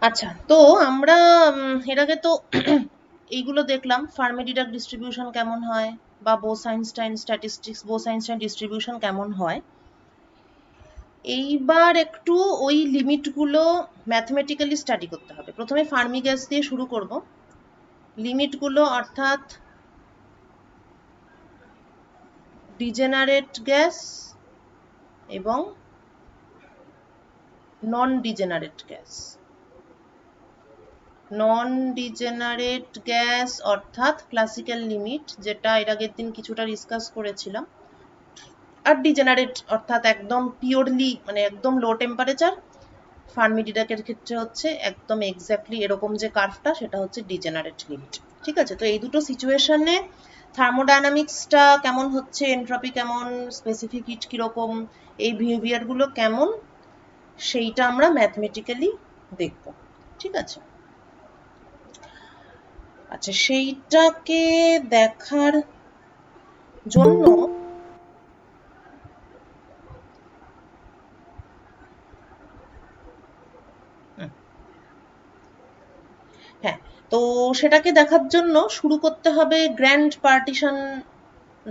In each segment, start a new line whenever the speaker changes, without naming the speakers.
আচ্ছা, তো আমরা এর আগে তো এইগুলো দেখলাম, ফার্মি-ডিরাক ডিস্ট্রিবিউশন কেমন হয়, বা বোস-আইনস্টাইন স্ট্যাটিস্টিক্স, বোস-আইনস্টাইন ডিস্ট্রিবিউশন কেমন হয়। এইবার একটু ওই লিমিটগুলো ম্যাথমেটিক্যালি স্টাডি করতে হবে। প্রথমে ফার্মি গ্যাস দিয়ে শুরু করব। লিমিটগুলো অর্থাৎ ডিজেনারেট গ্যাস এবং নন ডিজেনারেট গ্যাস। নন ডিজেনারেট গ্যাস অর্থাৎ ক্লাসিক্যাল লিমিট, যেটা এর আগের দিন কিছুটা ডিসকাস করেছিলাম। আর ডিজেনারেট অর্থাৎ একদম পিওরলি, মানে একদম লো টেম্পারেচার। ফার্মি-ডিরাকের ক্ষেত্রে হচ্ছে একদম এক্স্যাক্টলি এরকম যে কার্ভটা, সেটা হচ্ছে ডিজেনারেট লিমিট। ঠিক আছে, তো এই দুটো সিচুয়েশনে থার্মোডাইনামিক্সটা কেমন হচ্ছে, এনট্রপি কেমন, স্পেসিফিক হিট কিরকম, এই বিহেভিয়ারগুলো কেমন, সেইটা আমরা ম্যাথমেটিক্যালি দেখব। ঠিক আছে, আচ্ছা, সেইটাকে দেখার জন্য হ্যাঁ, তো সেটাকে দেখার জন্য শুরু করতে হবে গ্র্যান্ড পার্টিশন,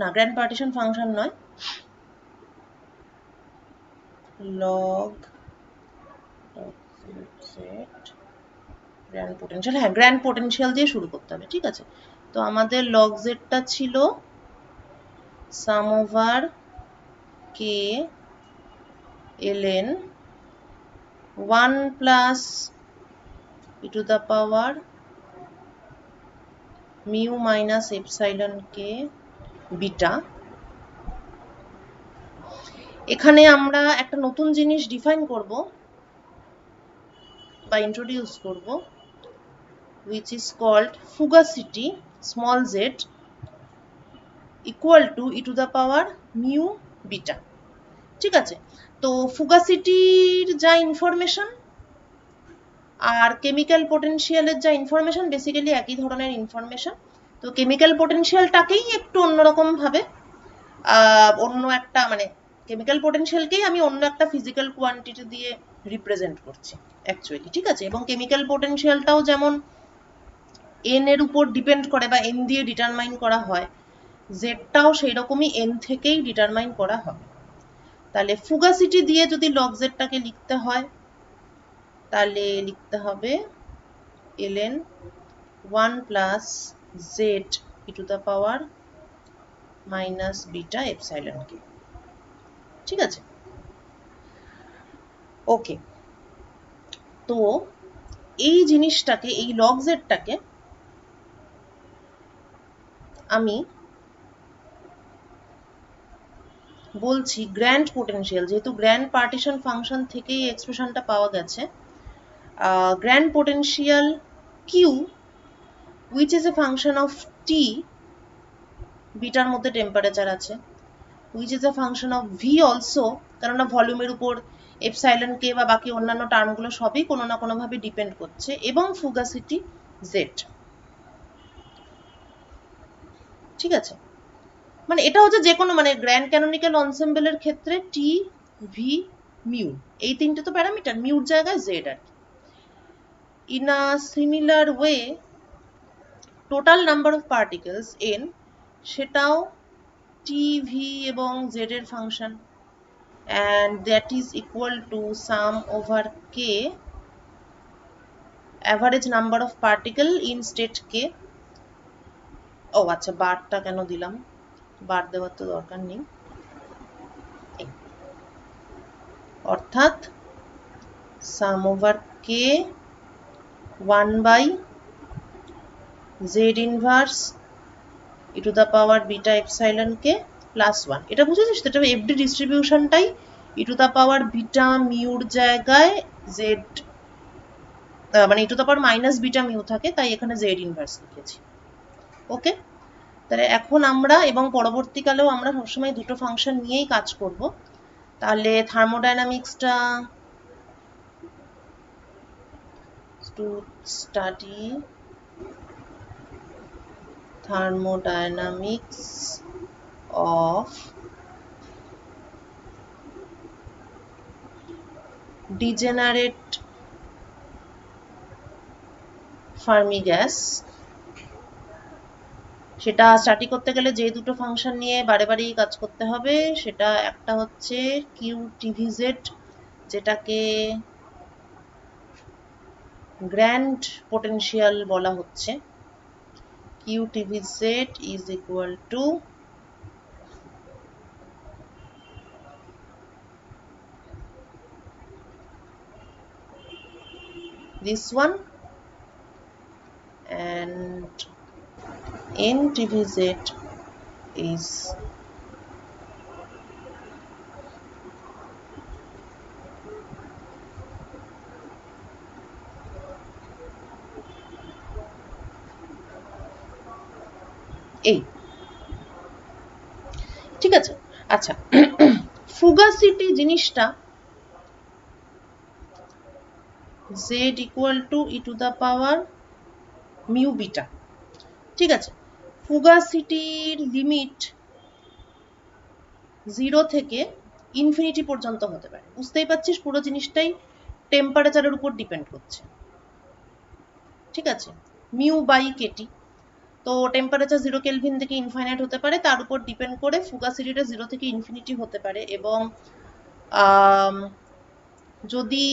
না গ্র্যান্ড পার্টিশন ফাংশন নয়, লগ সেট গ্র্যান্ড পোটেনশিয়াল, হ্যাঁ গ্র্যান্ড পোটেনশিয়াল দিয়ে শুরু করতে হবে। ঠিক আছে, তো আমাদের লগ জেডটা ছিল sum over k ln 1 plus e to the power mu minus epsilon k beta. এখানে আমরা একটা নতুন জিনিস ডিফাইন করব বা ইন্ট্রোডিউস করব, which is called fugacity small z equal to e to the power mu beta। ঠিক আছে, তো ফুগাসিটির যা ইনফরমেশন আর কেমিক্যাল পোটেনশিয়ালের যা ইনফরমেশন বেসিক্যালি একই ধরনের ইনফরমেশন। তো কেমিক্যাল পোটেনশিয়ালটাকেই একটু অন্যরকম ভাবে, অন্য একটা মানে কেমিক্যাল পোটেনশিয়ালকেই আমি অন্য একটা ফিজিক্যাল কোয়ান্টিটি দিয়ে রিপ্রেজেন্ট করছি অ্যাকচুয়ালি। ঠিক আছে, এবং কেমিক্যাল পোটেনশিয়ালটাও যেমন এন এর উপর ডিপেন্ড করে বা এন দিয়ে ডিটারমাইন করা হয়, জেডটাও সেই রকমই এন থেকেই ডিটারমাইন করা হবে। তাহলে ফুগাসিটি দিয়ে যদি লগ জেডটাকে লিখতে হয়, তাহলে লিখতে হবে ln 1 plus z e to the power minus beta epsilon k. ঠিক আছে, ওকে, তো এই জিনিসটাকে, এই লগ জেডটাকে আমি বলছি গ্র্যান্ড পোটেনশিয়াল, যেহেতু গ্র্যান্ড পার্টিশন ফাংশন থেকেই এক্সপ্রেশনটা পাওয়া গেছে। Grand potential Q which is a function of t, বিটার মধ্যে টেম্পারেচার আছে, which is a function of v also, কেননা ভলিউমের উপর এপসাইলন কে বা বাকি অন্যান্য টার্মগুলো সবই কোনো না কোনো ভাবে ডিপেন্ড করছে, এবং ফুগাসিটি z। ঠিক আছে, মানে এটা হচ্ছে যে কোনো মানে গ্র্যান্ড ক্যানোনিক্যাল অনসেম্বলের ক্ষেত্রে টি, ভি, মিউ, এই তিনটে তো প্যারামিটার, মিউর জায়গায় জেড আর কি। In a similar way total number of particles n, সেটাও টি, ভি এবং জেড এর function, and that is equal to sum over k average number of particle in state k। ও আচ্ছা, বারটা কেন দিলাম, বার দেওয়ার তো দরকার নেই, অর্থাৎ sum over k 1 by z inverse e to the power beta epsilon k plus 1। এটা বুঝেছিস তো, এটা এফডি ডিস্ট্রিবিউশনটাই e to the power beta মিউর জায়গায় z, মানে e to the power minus beta mu থাকে, তাই এখানে z ইনভার্স লিখেছি। ওকে, তাহলে এখন আমরা এবং পরবর্তীকালেও আমরা সবসময় দুটো ফাংশন নিয়েই কাজ করব। তাহলে থার্মোডাইনামিক্সটা to study thermodynamics of degenerate Fermi gas, সেটা স্টাডি করতে গেলে যে দুটো ফাংশন নিয়ে বারে বারেই কাজ করতে হবে, সেটা একটা হচ্ছে কিউ-টিভিজেড, যেটাকে গ্র্যান্ড পোটেনশিয়াল বলা হচ্ছে। Q TVZ is equal to this one, and n-TVZ is এই, ঠিক আছে। আচ্ছা, ফুগাসিটি জিনিসটা z equal to E to the power mu beta, ঠিক আছে। ফুগাসিটির লিমিট 0 থেকে ইনফিনিটি পর্যন্ত হতে পারে। বুঝতেই পারছিস পুরো জিনিসটাই টেম্পারেচারের উপর ডিপেন্ড করছে, ঠিক আছে। মিউ বাই কেটি, তো টেম্পারেচার 0 কেলভিন থেকে ইনফাইনাইট হতে পারে, তার উপর ডিপেন্ড করে ফুগাসিটিটা 0 থেকে ইনফিনিটি হতে পারে। এবং যদি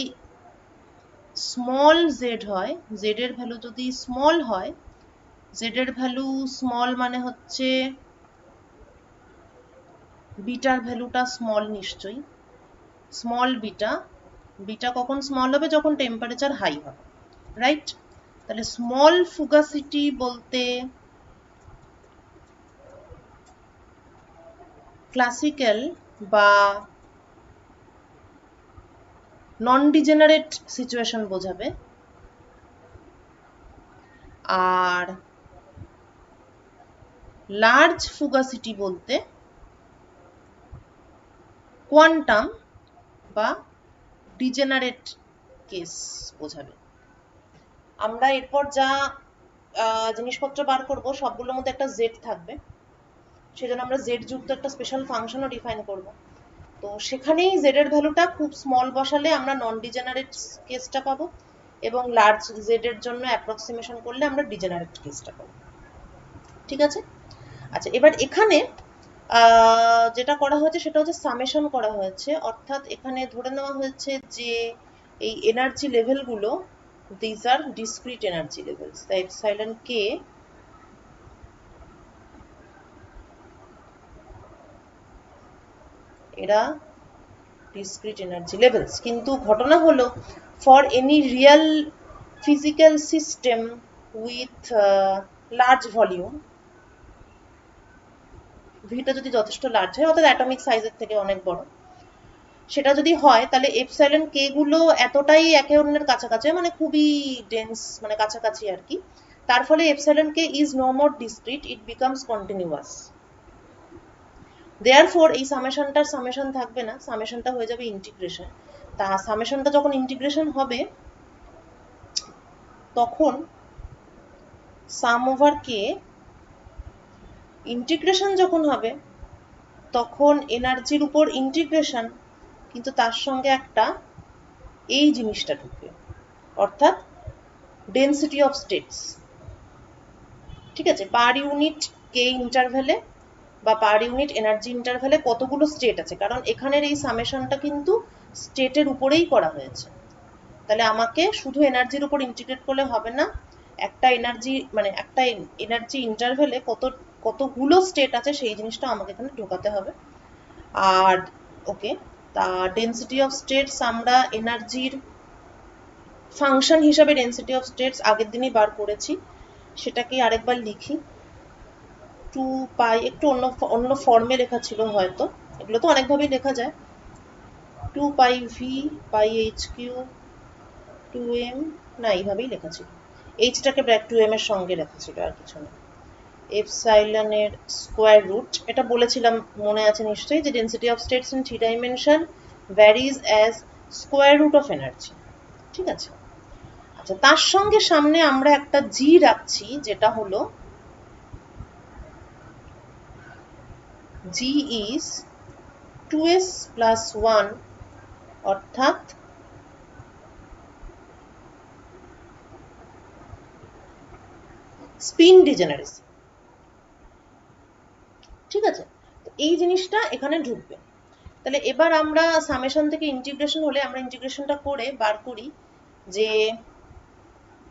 স্মল জেড হয়, জেড এর ভ্যালু যদি স্মল হয়, জেড এর ভ্যালু স্মল মানে হচ্ছে বিটার ভ্যালুটা স্মল, নিশ্চয়ই স্মল বিটা। বিটা কখন স্মল হবে? যখন টেম্পারেচার হাই হবে, রাইট? তাহলে স্মল ফুগাসিটি বলতে ক্লাসিক্যাল বা নন ডিজেনারেট সিচুয়েশন বোঝাবে। আর লার্জ ফুগাসিটি বলতে কোয়ান্টাম বা ডিজেনারেট কেস বোঝাবে। আমরা এরপর যা জিনিসপত্র বার করব সবগুলোর মধ্যে একটা জেড থাকবে, সেজন্য আমরা জেড যুক্ত একটা স্পেশাল ফাংশনও ডিফাইন করব। তো সেখানেই জেড এর ভ্যালুটা খুব স্মল বসালে আমরা নন ডিজেনারেট কেসটা পাবো, এবং লার্জ জেড এর জন্য অ্যাপ্রক্সিমেশন করলে আমরা ডিজেনারেট কেসটা পাবো, ঠিক আছে। আচ্ছা, এবার এখানে যেটা করা হয়েছে সেটা হচ্ছে সামেশন করা হয়েছে, অর্থাৎ এখানে ধরে নেওয়া হয়েছে যে এই এনার্জি লেভেলগুলো, this are discrete energy levels, তাই এপসাইলন কে এরা discrete energy levels। কিন্তু ঘটনা হলো for any real physical system with large volume, ভিটা যদি যথেষ্ট লার্জ হয়, অর্থাৎ অ্যাটমিক সাইজের থেকে অনেক বড়, সেটা যদি হয় তাহলে এপসাইলন কে গুলো এতটাই একে অন্যের কাছাকাছি, মানে খুবই ডেন্স, মানে কাছাকাছি আর কি, তার ফলে epsilon k is no more discrete, it becomes continuous. Therefore এই সামেশনটার সামেশন থাকবে না, সামেশনটা হয়ে যাবে ইন্টিগ্রেশন। তা সামেশনটা যখন ইন্টিগ্রেশন হবে তখন সাম ওভার কে, ইন্টিগ্রেশন যখন হবে তখন এনার্জির উপর ইন্টিগ্রেশন, কিন্তু তার সঙ্গে একটা এই জিনিসটা ঢুকবে, অর্থাৎ ডেন্সিটি অফ স্টেটস, ঠিক আছে। পার ইউনিট কে ইন্টারভ্যালে বা পার ইউনিট এনার্জি ইন্টারভ্যালে কতগুলো স্টেট আছে, কারণ এখানের এই সামেশনটা কিন্তু স্টেটের উপরেই করা হয়েছে। তাহলে আমাকে শুধু এনার্জির উপর ইন্টিগ্রেট করলে হবে না, একটা এনার্জি মানে একটা এনার্জি ইন্টারভ্যালে কতগুলো স্টেট আছে সেই জিনিসটা আমাকে এখানে ঢোকাতে হবে। আর ওকে, তা ডেন্সিটি অফ স্টেটস আমরা এনার্জির ফাংশন হিসাবে ডেন্সিটি অফ স্টেটস আগের দিনই বার করেছি, সেটাকে আরেকবার লিখি। 2 পাই, একটু অন্য ফর্মে লেখা ছিল হয়তো, এগুলো তো অনেকভাবেই লেখা যায়। 2 পাই ভি পাই এইচ কিউ 2m, না এইভাবেই লেখা ছিল, এইচটাকে ব্র্যাক 2m এর সঙ্গে লেখা ছিল, আর কিছু না। এপসাইলনের স্কোয়ার রুট, এটা বলেছিলাম মনে আছে নিশ্চয়ই, যে density of states in 3 dimension varies as square root of energy, ঠিক আছে। আচ্ছা, তার সঙ্গে সামনে আমরা একটা জি রাখছি, যেটা হলো জি ইজ 2s প্লাস 1, অর্থাৎ স্পিন ডিজেনারেসি। ঠিক আছে, তো এই জিনিসটা এখানে ঢুকবে। তাহলে এবার আমরা সামেশন থেকে ইন্টিগ্রেশন হলে আমরা ইন্টিগ্রেশনটা করে বার করি যে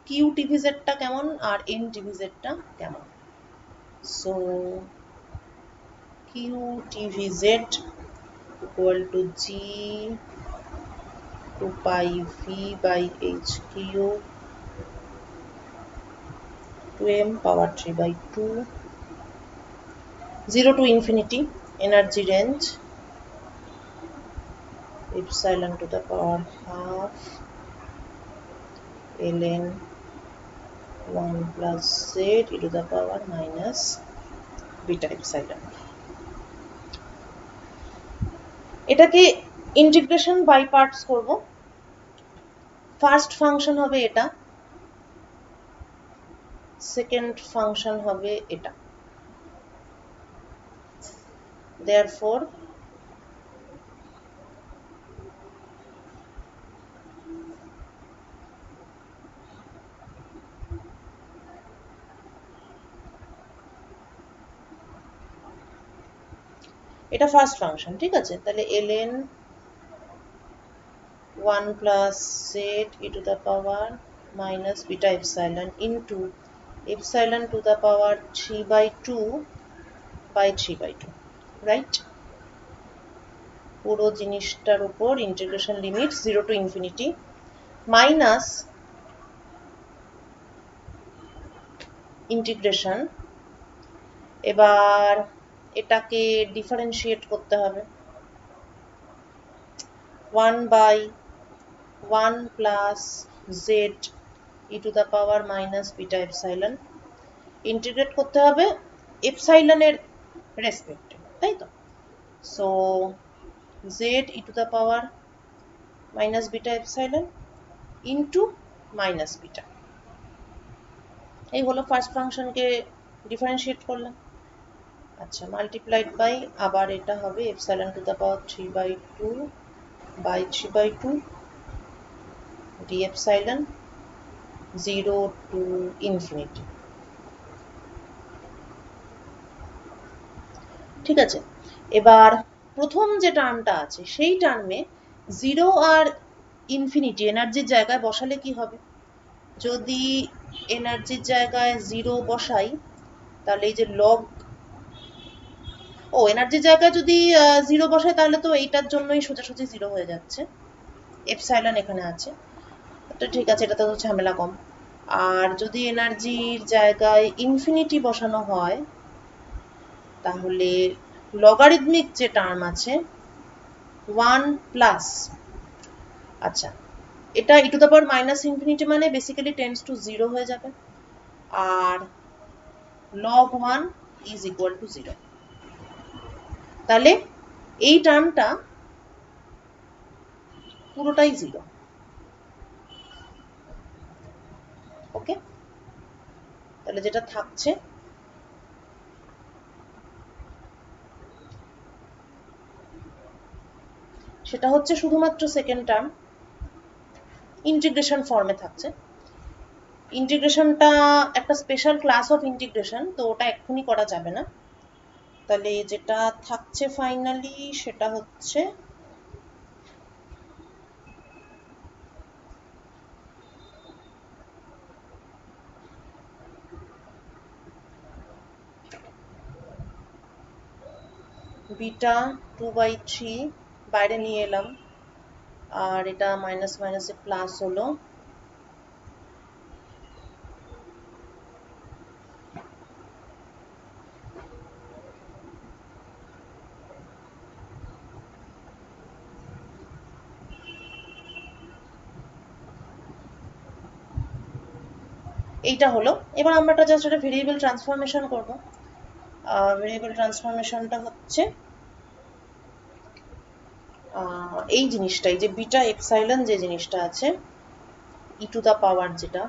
কিউ টিভিজেডটা কেমন আর এন টিভিজেডটা কেমন। So Q TVZ equal to G 2 pi V by H cube 2m power 3 by 2 0 to infinity energy range epsilon to the power half ln 1 plus z e to the power minus beta epsilon। এটাকে integration by parts করব। First function হবে এটা, second function হবে এটা। therefore এটা first function. ঠিক আছে, তাহলে ln 1 plus z e to the power minus beta epsilon into epsilon to the power 3 by 2 by 3 by 2, right? পুরো জিনিসটার উপর integration limit 0 to infinity minus integration. এবার এটাকে ডিফারেন্সিয়েট করতে হবে 1 by 1 plus z e to the power minus beta epsilon integrate করতে হবে এপসাইলনের রেসপেক্টে, তাই তো? So z e to the power minus beta epsilon into minus beta, এই হলো ফার্স্ট ফাংশনকে ডিফারেন্সিয়েট করলাম। আচ্ছা, মাল্টিপ্লাইড বাই আবার এটা হবে epsilon two the power 3 by 2 by 3 by 2 d epsilon 0 to infinity। ঠিক আছে, এবার প্রথম যে টার্মটা আছে সেই টার্মে 0 আর ইনফিনিটি এনার্জির জায়গায় বসালে কি হবে? যদি এনার্জির জায়গায় 0 বসাই তাহলে এই যে লগ, ও এনার্জির জায়গায় যদি 0 বসাই তাহলে তো এইটার জন্যই সোজাসুজি 0 হয়ে যাচ্ছে, এপসাইলন এখানে আছে, তো ঠিক আছে, এটাতে তো ঝামেলা কম। আর যদি এনার্জির জায়গায় ইনফিনিটি বসানো হয় তাহলে লগারিদমিক যে টার্ম আছে 1 প্লাস, আচ্ছা এটা e to the power minus infinity মানে বেসিক্যালি টেন্ডস টু 0 হয়ে যাবে, আর log 1 ইজ ইকুয়াল টু 0। তাহলে এই টার্মটা পুরোটাই 0। ওকে, তাহলে যেটা থাকছে সেটা হচ্ছে শুধুমাত্র সেকেন্ড টার্ম ইন্টিগ্রেশন ফর্মে থাকছে। ইন্টিগ্রেশনটা একটা স্পেশাল ক্লাস অফ ইন্টিগ্রেশন, তো ওটা এক্ষুনি করা যাবে না। তাহলে যেটা থাকছে ফাইনালি সেটা হচ্ছে বিটা 2/3 বাইরে নিয়ে এলাম, আর এটা মাইনাস মাইনাসে প্লাস হলো, এইটা হলো। এবার আমরা একটা জাস্ট একটা ভেরিয়েবল ট্রান্সফরমেশন করব। ভেরিয়েবল ট্রান্সফরমেশনটা হচ্ছে এই জিনিসটাই, যে বিটা এপসাইলন যে জিনিসটা আছে ই টু দ্য পাওয়ার, যেটা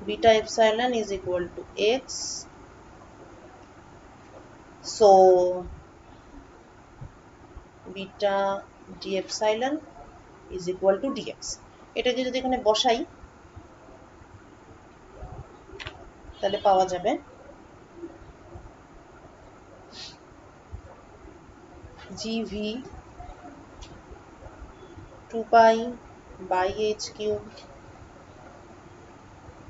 beta epsilon is equal to x, so beta d epsilon is equal to dx. এটাকে যদি এখানে বসাই তাহলে পাওয়া যাবে GV 2 pi by h cube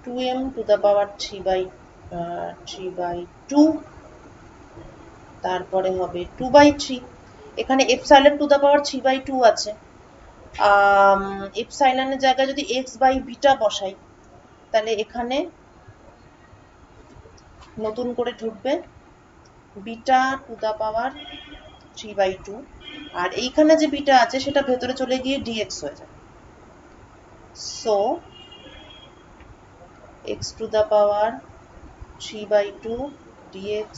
2m to the power 3/2 তারপরে হবে 2/3 এখানে এপসাইলন টু দা পাওয়ার 3/2 আছে এপসাইলনের জায়গায় যদি x বাই বিটা বসাই তাহলে এখানে নতুন করে ঢুকবে বিটা টু দা পাওয়ার 3/2 আর এইখানে যে বিটা আছে সেটা ভেতরে চলে গিয়ে dx হয়ে যাবে so x to the power 3/2 dx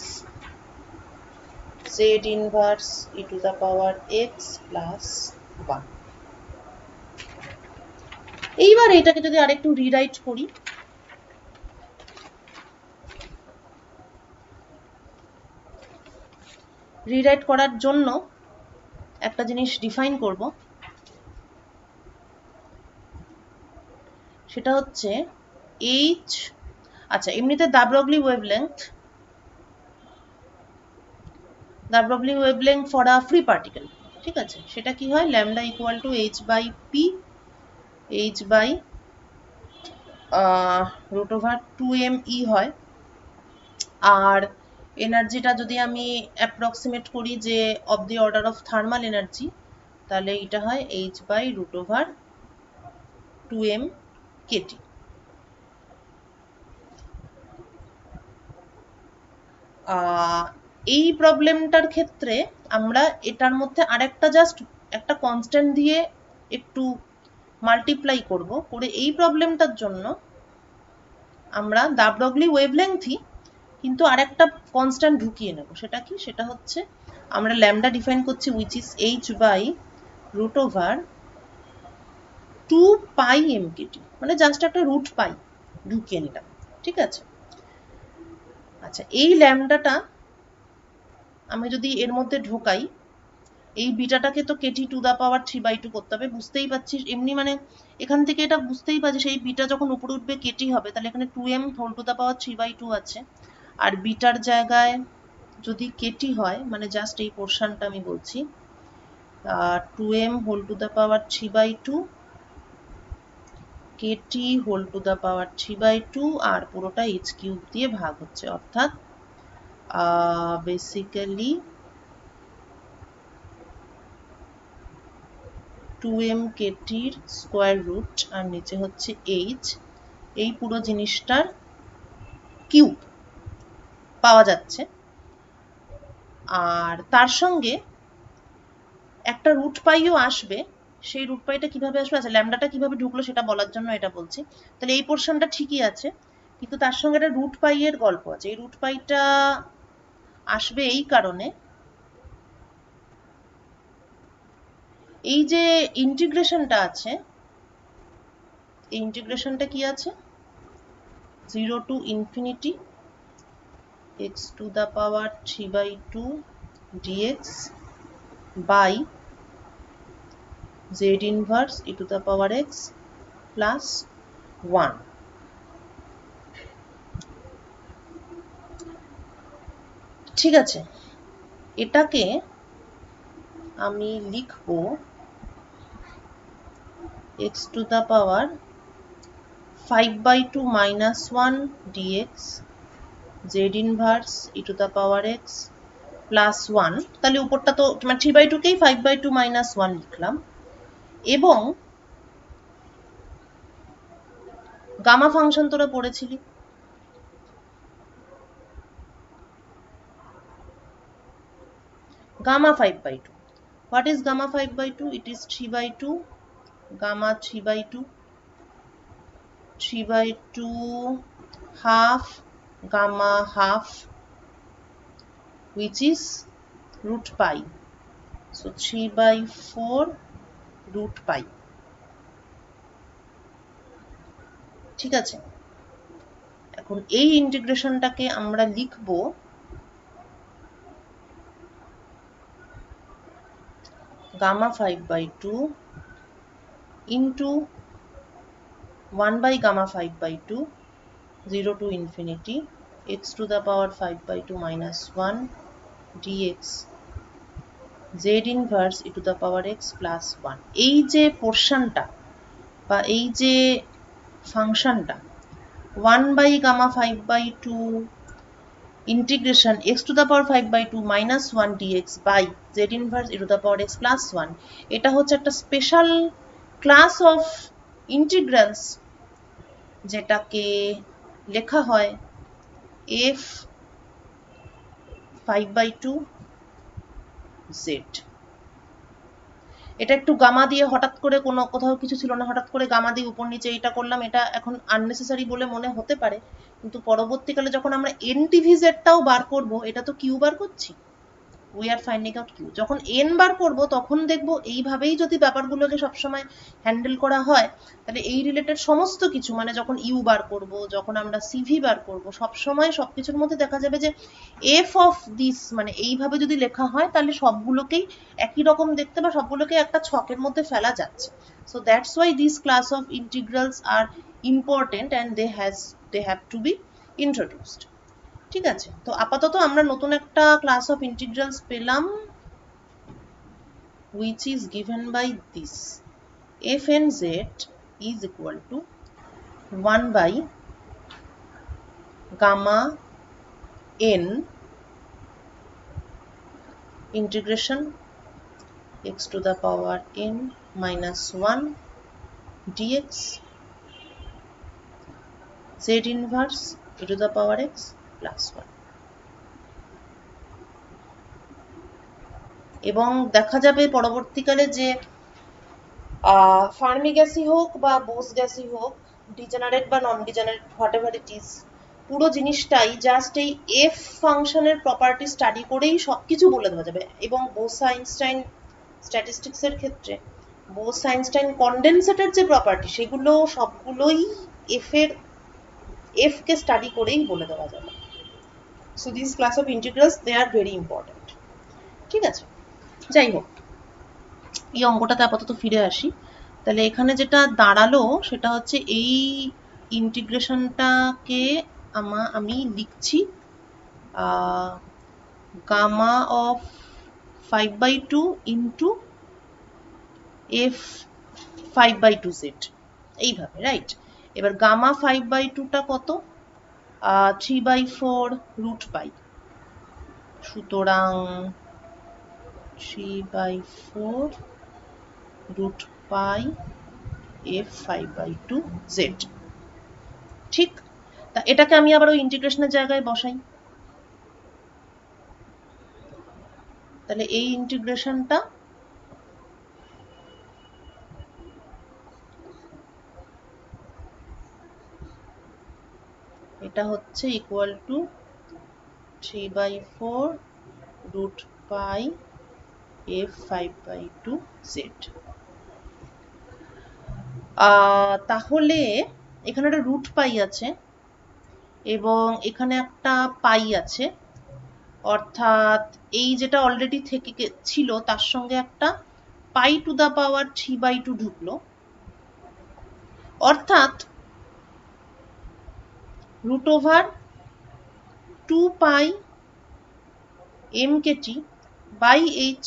z inverse e to the power x plus 1 এইবার এটাকে যদি আরেকটু রিরাইট করি রিরাইট করার জন্য একটা জিনিস ডিফাইন করব সেটা হচ্ছে h আচ্ছা এমনিতে the Broglie wavelength for a free particle ঠিক আছে সেটা কি হয় lambda equal to h by p h by root over 2me হয় আর এনার্জিটা যদি আমি অ্যাপ্রক্সিমেট করি যে of the order of thermal energy তাহলে এটা হয় h by root over 2m kT এই প্রবলেমটার ক্ষেত্রে আমরা এটার মধ্যে আরেকটা জাস্ট একটা কনস্ট্যান্ট দিয়ে একটু মাল্টিপ্লাই করব করে এই প্রবলেমটার জন্য আমরা দা ব্রগলি ওয়েভলেংথই কিন্তু আরেকটা কনস্ট্যান্ট ঢুকিয়ে নেব সেটা কি সেটা হচ্ছে আমরা ল্যামডা ডিফাইন করছি which is h by root over 2 pi mkt মানে জাস্ট একটা রুট পাই ঢুকিয়ে নিলাম ঠিক আছে আচ্ছা এই ল্যামডাটা আমি যদি এর মধ্যে ঢোকাই এই বিটাটাকে তো কেটি টু দা পাওয়ার 3/2 করতে হবে বুঝতেই পারছিস এমনি মানে এখান থেকে এটা বুঝতেই পারছি সেই বিটা যখন উপরে উঠবে কেটি হবে তাহলে এখানে 2m whole to the power 3/2 আছে আর বিটার জায়গায় যদি কেটি হয় মানে জাস্ট এই পোর্শনটা আমি বলছি 2m whole to the power 3/2 kT whole to the power 3/2 আর পুরোটা h কিউব দিয়ে ভাগ হচ্ছে অর্থাৎ বেসিক্যালি 2m কেটির স্কোয়ার রুট আর নিচে হচ্ছে h এই পুরো জিনিসটার কিউব পাওয়া যাচ্ছে আর তার সঙ্গে একটা রুট পাইও আসবে সেই রুট পাইটা কিভাবে আসবে আচ্ছা ল্যামডাটা কিভাবে ঢুকলো সেটা বলার জন্য এটা বলছি তাহলে এই পোর্শনটা ঠিকই আছে কিন্তু তার সঙ্গে একটা রুট পাই এর গল্প আছে এই রুট পাইটা আসবে এই কারণে এই যে ইন্টিগ্রেশনটা আছে এই ইন্টিগ্রেশনটা কি আছে 0 to infinity x to the power 3/2 dx by z inverse e to the power x plus 1 ঠিক আছে এটাকে আমি লিখব x to the power 5/2 minus 1 dx z inverse e to the power x plus 1 তাহলে উপরটা তো মানে 3/2 কেই 5/2 minus 1 লিখলাম এবং গামা ফাংশন তোরা পড়েছিলি gamma 5/2 what is gamma 5/2 it is 3/2 gamma 3/2 half gamma half which is root pi so 3/4 root pi ঠিক আছে এখন এই ইন্টিগ্রেশনটাকে আমরা লিখব gamma 5/2 into 1 by gamma 5/2 0 to infinity x to the power 5 by 2 minus 1 dx z inverse e to the power x plus 1. এই যে পোর্শনটা বা এই যে ফাংশনটা 1 by gamma 5 by 2 integration x to the power 5 by 2 minus 1 dx by z inverse e to the power x plus 1, এটা হচ্ছে একটা স্পেশাল ক্লাস অফ ইন্টিগ্রালস যেটাকে লেখা হয় f 5 by 2 z। এটা একটু গামা দিয়ে হঠাৎ করে কোনো কোথাও কিছু ছিল না, হঠাৎ করে গামা দিয়ে উপর নিচে এটা করলাম, এটা এখন আননেসেসারি বলে মনে হতে পারে, কিন্তু পরবর্তীকালে যখন আমরা এনটিভিজেডটাও বার করব, এটা তো কিউ বার করছি, we are finding out Q, যখন এন বার করব তখন দেখব এইভাবেই যদি ব্যাপারগুলোকে সবসময় হ্যান্ডেল করা হয়, তাহলে এই রিলেটেড সমস্ত কিছু, মানে যখন ইউ বার করব, যখন আমরা সিভি বার করব, সবসময় সবকিছুর মধ্যে দেখা যাবে যে এফ অফ দিস, মানে এইভাবে যদি লেখা হয় তাহলে সবগুলোকেই একই রকম দেখতে বা সবগুলোকে একটা ছকের মধ্যে ফেলা যাচ্ছে। So that's why this class of integrals are important and they have to be introduced. ঠিক আছে, তো আপাতত আমরা নতুন একটা ক্লাস অফ ইন্টিগ্রালস পেলাম, which is given by this f n z is equal to 1 by gamma n integration x to the power n minus 1 dx z inverse e to the power x plus 1। এবং দেখা যাবে পরবর্তীকালে যে Fermi গ্যাসই হোক বা বোস গ্যাসই হোক, degenerate বা non degenerate whatever it is, পুরো জিনিসটাই জাস্ট এই এফ ফাংশনের প্রপার্টি স্টাডি করেই সবকিছু বলে দেওয়া যাবে। এবং বোস-আইনস্টাইন স্ট্যাটিস্টিক্সের ক্ষেত্রে বোস-আইনস্টাইন কনডেনসেটের যে প্রপার্টি, সেগুলো সবগুলোই এফ কে স্টাডি করেই বলে দেওয়া যাবে। So this class of integrals they are very important. ঠিক আছে, যাই হোক, এই অঙ্কটাতে আপাতত ফিরে আসি। তাহলে এখানে যেটা দাঁড়ালো সেটা হচ্ছে এই ইন্টিগ্রেশনটাকে আমি লিখছি gamma of 5 by 2 into F 5 by 2 z, এইভাবে, রাইট? এবার গামা 5 by 2টা কত? 3 by 4 রুট পাই, সুতরাং 3 by 4 root pi f 5 by 2 z। ঠিক, তা এটাকে আমি আবার ওই ইন্টিগ্রেশনের জায়গায় বসাই। তাহলে এই ইন্টিগ্রেশনটা এটা হচ্ছে equal to 3 by 4 root pi f 5 by 2 z। তাহলে এখানে একটা রুট পাই আছে এবং এখানে একটা পাই আছে, অর্থাৎ এই যেটা অলরেডি থেকে ছিল তার সঙ্গে একটা পাই টু দা পাওয়ার 3 by 2 ঢুকলো, অর্থাৎ root over 2 pi M K T by H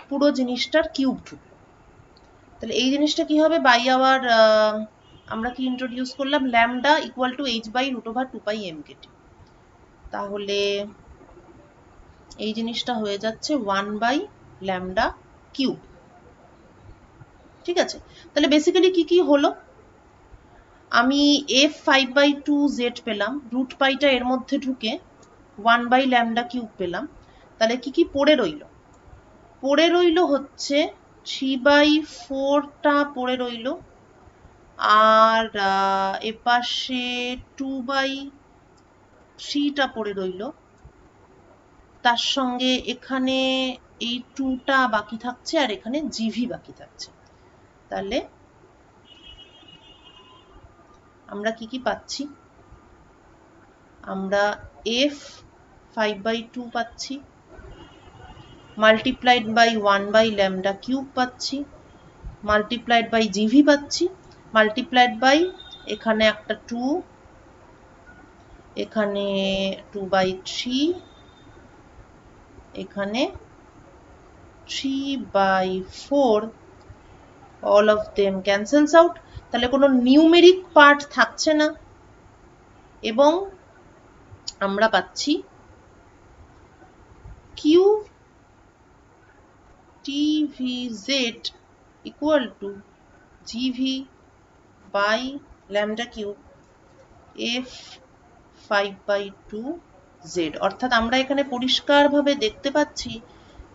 পুরো জিনিসটার কিউব ঢুকলো। তাহলে এই জিনিসটা কি হবে? বাই আওয়ার আমরা কি ইন্ট্রোডিউস করলাম? Lambda equal to h by root over 2 pi M K T. তাহলে এই জিনিসটা হয়ে যাচ্ছে 1 বাই ল্যামডা কিউব। ঠিক আছে, তাহলে বেসিক্যালি কি কি হলো? আমি f 5 by 2 z পেলাম, রুট পাইটা এর মধ্যে ঢুকে 1 বাই ল্যামডা কিউব পেলাম। তাহলে কি কি পড়ে রইল? পড়ে রইল হচ্ছে 3 by 4টা পড়ে রইল, আর এপাশে 2 by 3টা পড়ে রইল, তার সঙ্গে এখানে এই 2টা বাকি থাকছে আর এখানে জিভি বাকি থাকছে। তাহলে আমরা কি কি পাচ্ছি? আমরা f 5 by 2 পাচ্ছি, multiplied by 1 by lambda cube পাচ্ছি, মাল্টিপ্লাইড বাই জিভি পাচ্ছি, মাল্টিপ্লাইড বাই এখানে একটা 2 এখানে 2/3, এখানে 3/4, all of them cancels out, তাহলে কোনো নিউমেরিক পার্ট থাকছে না এবং আমরা পাচ্ছি q tvz equal to gv by lambda cube f 5/2z, অর্থাৎ আমরা এখানে পরিষ্কারভাবে দেখতে পাচ্ছি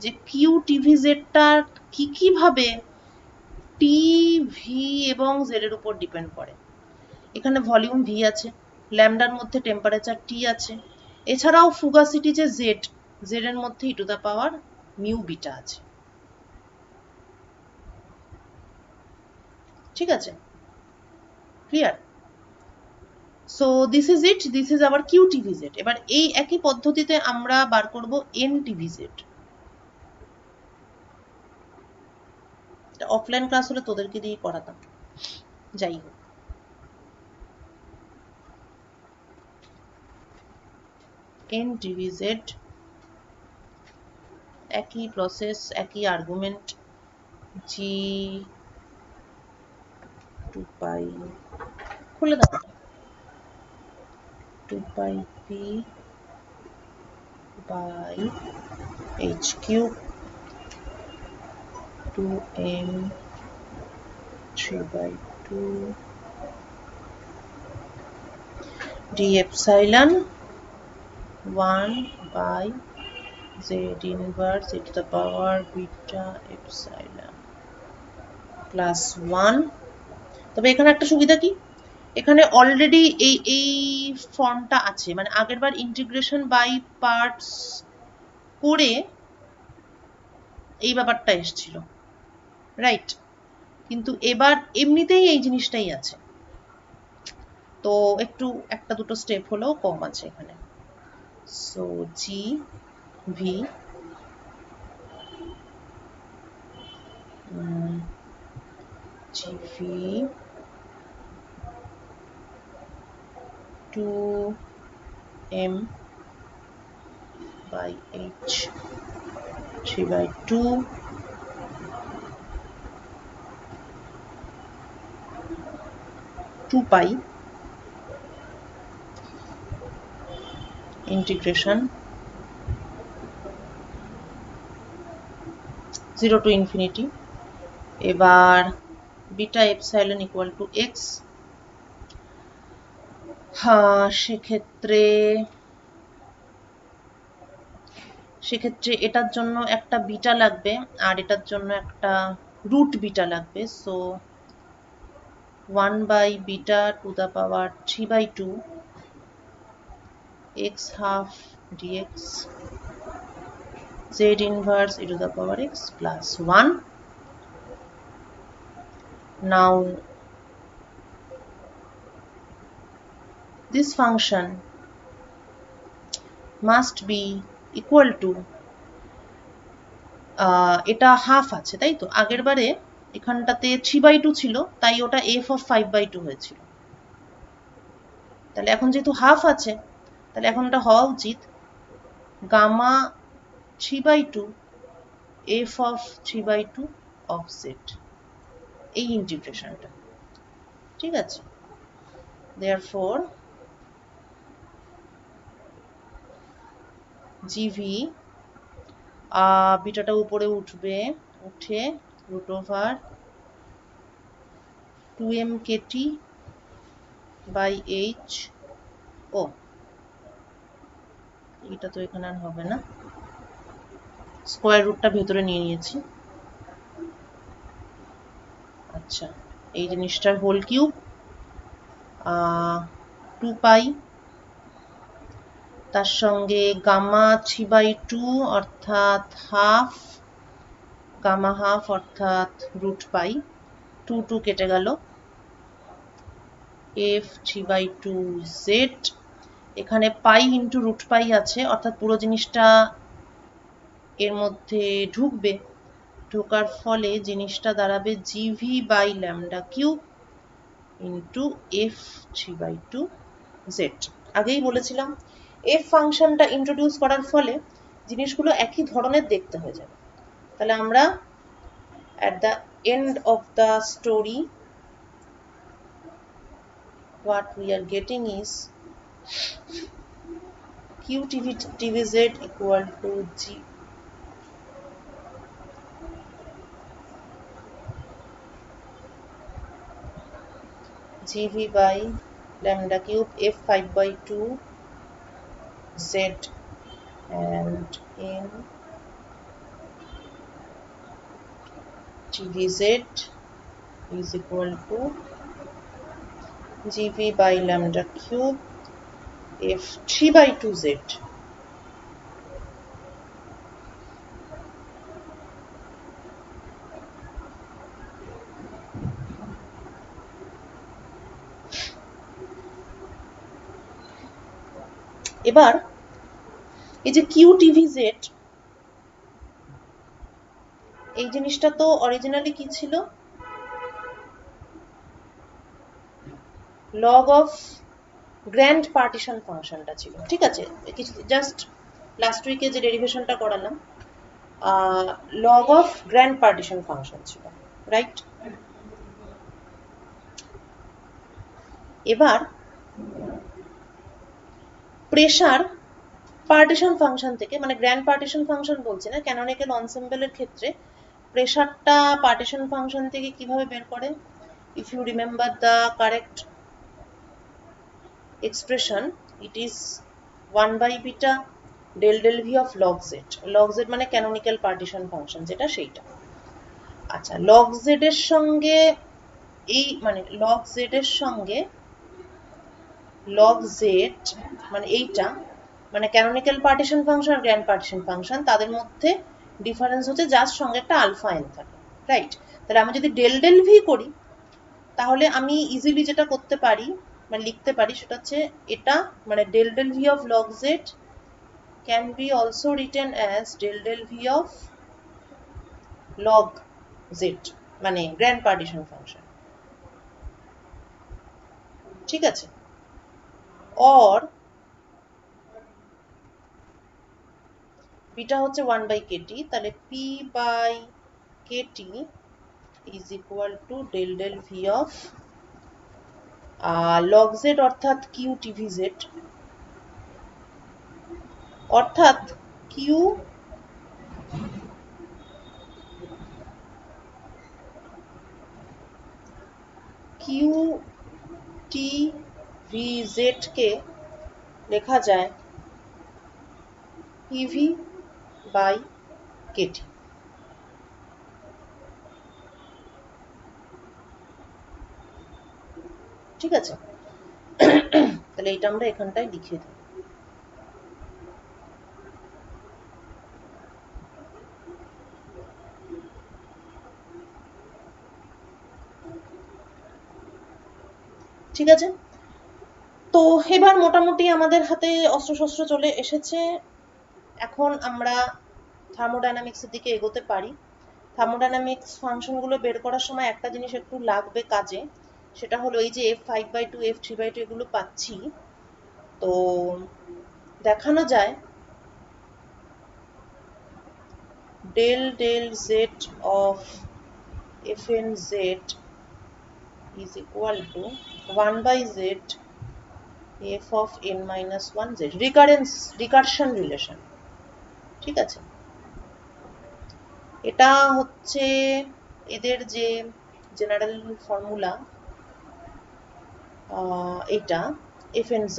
যে কিউ টিভিজেডটা কি ভাবে টি ভি এবং জেড এর উপর ডিপেন্ড করে। এখানে ভলিউম ভি আছে, ল্যামডার মধ্যে টেম্পারেচার টি আছে, এছাড়াও ফুগাসিটি যে জেড, জেড এর মধ্যে e to the power mu beta আছে। ঠিক আছে, clear? So this is it, this is our Q TVZ. এবার এই একই পদ্ধতিতে আমরা বার করব এন টিভিজেড। অফলাইন ক্লাস হলে তোদেরকে দিয়ে করাতাম, যাই হোক। এন টিভিজেড, একই প্রসেস, একই আর্গুমেন্ট, জি 2 পাই, খুলে দাও, 2 pi p by h cube 2m 3/2 d epsilon 1/z inverse e to the power beta epsilon plus 1। তবে এখানে একটা সুবিধা কি, এখানে অলরেডি এই ফর্মটা আছে, মানে আগেরবার ইন্টিগ্রেশন বাই পার্টস করে এই ব্যাপারটা এসেছিল, রাইট? কিন্তু এবার এমনিতেই এই জিনিসটাই আছে, তো একটু একটা দুটো স্টেপ হলেও কম আছে এখানে। So G V GV 2m by h 3/2 2 pi integration 0 to infinity। এবার beta epsilon equal to x, হ্যাঁ সেক্ষেত্রে এটার জন্য একটা বিটা লাগবে আর এটার জন্য একটা রুট বিটা লাগবে। So 1/beta to the power 3/2 x half dx z inverse e to the power x plus 1। Now this function must be equal to এটা হাফ আছে, তাই তো? আগের বারে এখানটাতে 3/2 ছিল, তাই ওটা f of 5/2 হয়েছিল। তাহলে এখন যেহেতু হাফ আছে, তাহলে এখন এটা হওয়া উচিত gamma 3/2 f of 3/2 of z, এই ইন্টিগ্রেশনটা। ঠিক আছে, therefore gv বিটাটা উপরে উঠবে, উঠে root over 2m kt by h, ও এটা তো এখানে আর হবে না, স্কোয়ার রুটটা ভেতরে নিয়ে নিয়েছি। আচ্ছা, এই জিনিসটার হোল কিউব 2 পাই, তার সঙ্গে গামা 3/2 অর্থাৎ হাফ, গামা হাফ অর্থাৎ রুট পাই, 2 কেটে গেল, f 3/2 z, এখানে পাই ইন্টু রুট পাই আছে, অর্থাৎ পুরো জিনিসটা এর মধ্যে ঢুকবে, ঢোকার ফলে জিনিসটা দাঁড়াবে gv by lambda cube into f 3/2 z। আগেই বলেছিলাম এফ ফাংশনটা ইন্ট্রোডিউস করার ফলে জিনিসগুলো একই ধরনের দেখতে হয়ে যাবে। তাহলে আমরা at the end of the story what we are getting is q tvz equal to gv by lambda cube f5/2 z and in tvz is equal to gv by lambda cube f3/2z. এবার এই যে Q TV Z, এই জিনিসটা তো originally কি ছিল, log of grand partition ফাংশনটা ছিল। ঠিক আছে, কিছু জাস্ট লাস্ট উইকে যে ডেরিভেশনটা করালাম log of grand partition function ছিল, রাইট? এবার প্রেসার পার্টিশন ফাংশন থেকে, মানে গ্র্যান্ড পার্টিশন ফাংশন বলছি না, ক্যানোনিক্যাল এনসেম্বলের ক্ষেত্রে প্রেসারটা পার্টিশন ফাংশন থেকে কিভাবে বের করে? If you remember the correct expression, it is 1/beta del del v of log z. log z মানে canonical partition function, যেটা সেইটা। আচ্ছা, log z এর সঙ্গে এই মানে log z এর সঙ্গে log z মানে এইটা মানে canonical partition function আর grand partition function, তাদের মধ্যে ডিফারেন্স হচ্ছে যার সঙ্গে একটা আলফা n থাকে, রাইট? তাহলে আমি যদি del del v করি তাহলে আমি ইজিলি যেটা করতে পারি মানে লিখতে পারি সেটা হচ্ছে এটা মানে del del v of log z can be also written as del del v of log z মানে গ্র্যান্ড পার্টিশন ফাংশন, ঠিক আছে? অর বিটা হচ্ছে 1/kt, তাহলে p by kt is equal to del del v of log z অর্থাৎ q tvz, অর্থাৎ q tvz কে লেখা যায় pv by kt। ঠিক আছে, তাহলে এটা আমরা এখানটায় লিখে দিই। ঠিক আছে, তো এবার মোটামুটি আমাদের হাতে অস্ত্রশস্ত্র চলে এসেছে। এখন আমরা থার্মোডাইনামিক্সের দিকে এগোতে পারি। থার্মোডাইনামিক্স ফাংশনগুলো বের করার সময় একটা জিনিস একটু লাগবে কাজে, সেটা হলো এই যে f5/2 f3/2 এগুলো পাচ্ছি, তো দেখানো যায় del del z of fnz is equal to 1/z f of n-1z, recursion relation. ঠিক আছে, এটা হচ্ছে এদের যে জেনারেল ফর্মুলা, এটা fnz।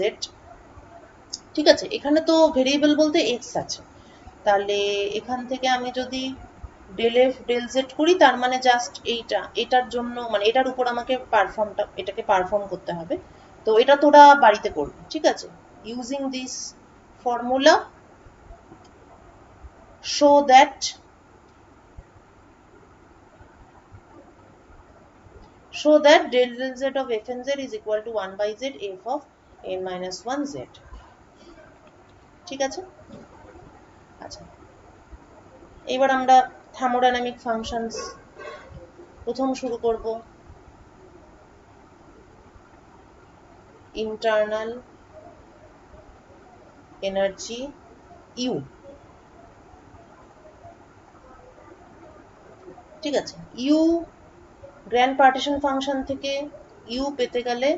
ঠিক আছে, এখানে তো ভেরিয়েবল বলতে x আছে, তাহলে এখান থেকে আমি যদি del f del z করি তার মানে জাস্ট এটার জন্য মানে এটার উপর আমাকে এটাকে পারফর্ম করতে হবে, তো এটা তোরা বাড়িতে করবি। ঠিক আছে, using this formula show that del del z of fnz is equal to 1/z f of n-1z। ঠিক আছে, আচ্ছা এবার আমরা থার্মোডাইনামিক ফাংশনস প্রথম শুরু করব। ইন্টারনাল এনার্জি ইউ, ঠিক আছে। ইউ গ্র্যান্ড পার্টিশন ফাংশন থেকে ইউ পেতে গেলে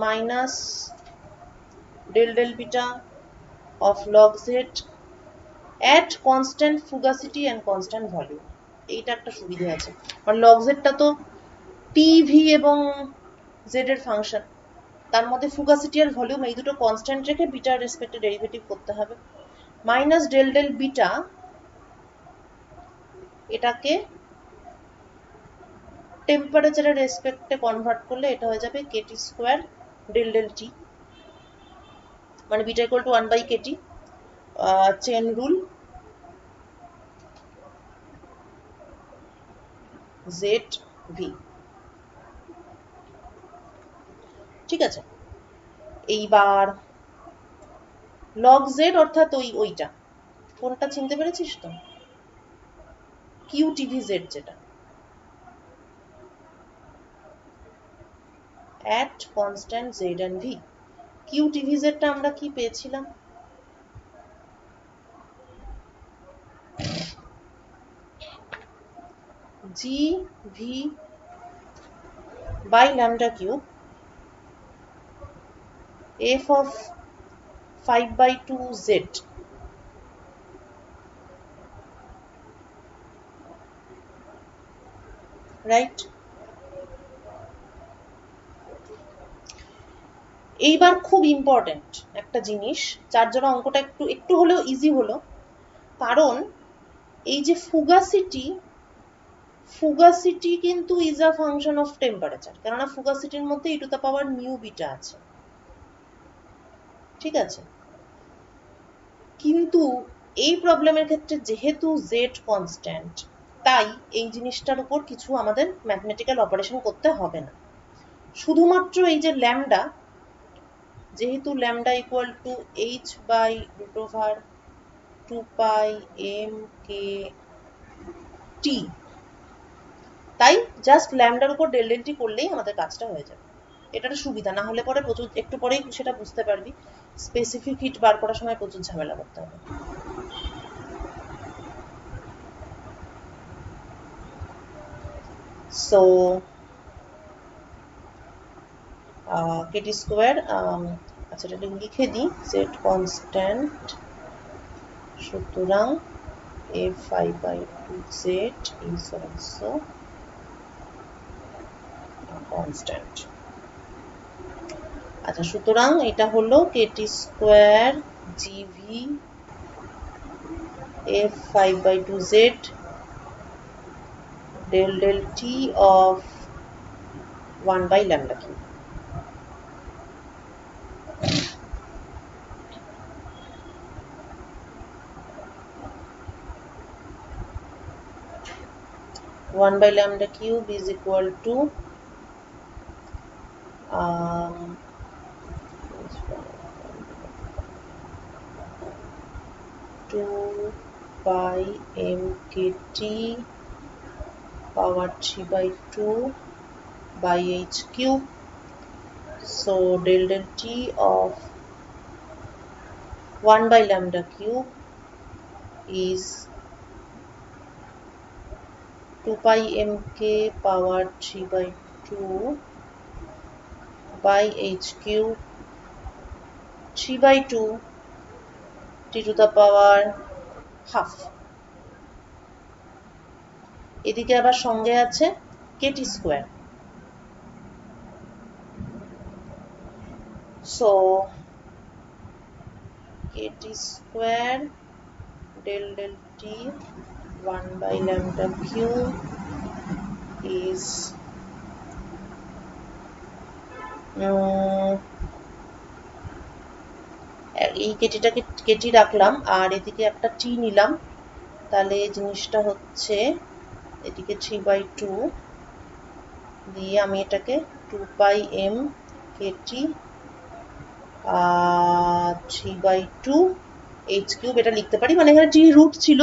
minus del del beta of log z at constant fugacity and constant volume. এইটা একটা সুবিধা আছে, আর লগ জেডটা তো টি ভি এবং জেড এর ফাংশন, তার মধ্যে ফুগাসিটি আর ভলিউম এই দুটো কনস্ট্যান্ট রেখে বিটার রেসপেক্টে ডেরিভেটিভ করতে হবে। মাইনাস ডেল ডেল বিটা এটাকে টেম্পারেচারের রেসপেক্টে কনভার্ট করলে এটা হয়ে যাবে kT square del del T, মানে beta equal to 1 by kT. Chain rule, z V, ঠিক আছে। এইবার লগ জেড অর্থাৎ ওইটা কোনটা চিনতে পেরেছিস তো, কিউ টিভি জেড, যেটা at constant z and v। Q TV জেডটা আমরা কি পেয়েছিলাম, G V by lambda cube f of 5/2 z, right. এইবার খুব ইম্পর্টেন্ট একটা জিনিস, যার জন্য অঙ্কটা একটু হলেও ইজি হলো, কারণ এই যে ফুগাসিটি কিন্তু is a function of temperature, কেননা ফুগাসিটির মধ্যে e to the power mu beta আছে, ঠিক আছে। কিন্তু এই প্রবলেমের ক্ষেত্রে যেহেতু জেড কনস্ট্যান্ট, তাই এই জিনিসটার উপর কিছু আমাদের ম্যাথমেটিক্যাল অপারেশন করতে হবে না। শুধুমাত্র এই যে ল্যামডা, যেহেতু lambda equal to h by root over 2 pi M K T, তাই জাস্ট ল্যামডার উপর ডেল ডেল টি করলেই আমাদের কাজটা হয়ে যাবে। এটার সুবিধা, না হলে পরে প্রচুর, একটু পরেই সেটা বুঝতে পারবি, স্পেসিফিক হিট বার করার সময় প্রচুর ঝামেলা করতে হবে। সো কেটি স্কোয়ার, আচ্ছা এটা লিখে দিই, জেড কনস্ট্যান্ট, সুতরাং F 5/2 Z is also constant. আচ্ছা, সুতরাং এটা হলো KT square GV F 5/2 Z del del t of 1 by lambda cube। One by lambda cube is equal to 2 pi mkt power 3/2 by h cube. So del del t of 1 by lambda cube is 2 pi mk power 3/2 by h cube 3/2 t to the power half। এদিকে আবার সঙ্গে আছে KT square, so KT square del del t 1 by lambda cube is এই কেটিটাকে Katie রাখলাম আর এদিকে একটা টি নিলাম, তাহলে জিনিসটা হচ্ছে এদিকে 3/2 দিয়ে আমি এটাকে 2 pi M Katie 3/2 H cube এটা লিখতে পারি, মানে এখানে টি রুট ছিল,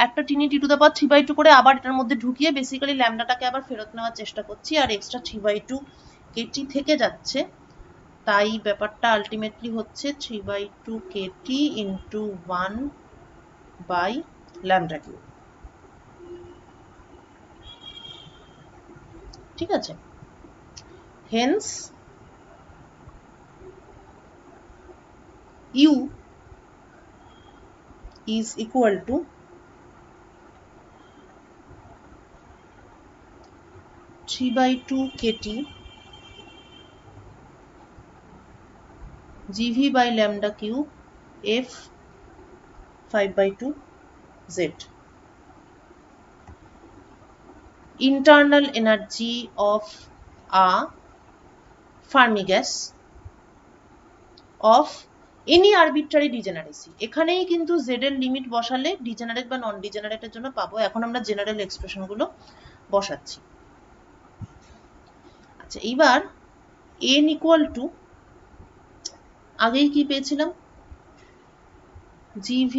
একটা টিনি টি টু দ্য পাওয়ার 3/2 করে আবার এটার মধ্যে ঢুকিয়ে বেসিক্যালি ল্যামডাটাকে আবার ফেরত নেওয়ার চেষ্টা করছি, আর এক্সট্রা 3/2 কেটি থেকে যাচ্ছে তাই ব্যাপারটা আলটিমেটলি হচ্ছে 3/2 kT ইন্টু 1/λ3। ঠিক আছে, Haynes U is equal to 3/2 kT GV by lambda cube F 5/2 Z. Internal energy of a Fermi gas of any arbitrary degeneracy. এখানেই কিন্তু Z এর লিমিট বসালে ডিজেনারেট বা নন ডিজেনারেটের জন্য পাবো। এখন আমরা জেনারেল এক্সপ্রেশন গুলো বসাচ্ছি। আচ্ছা, এইবার n ইকুয়াল টু আগেই কি পেয়েছিলাম, GV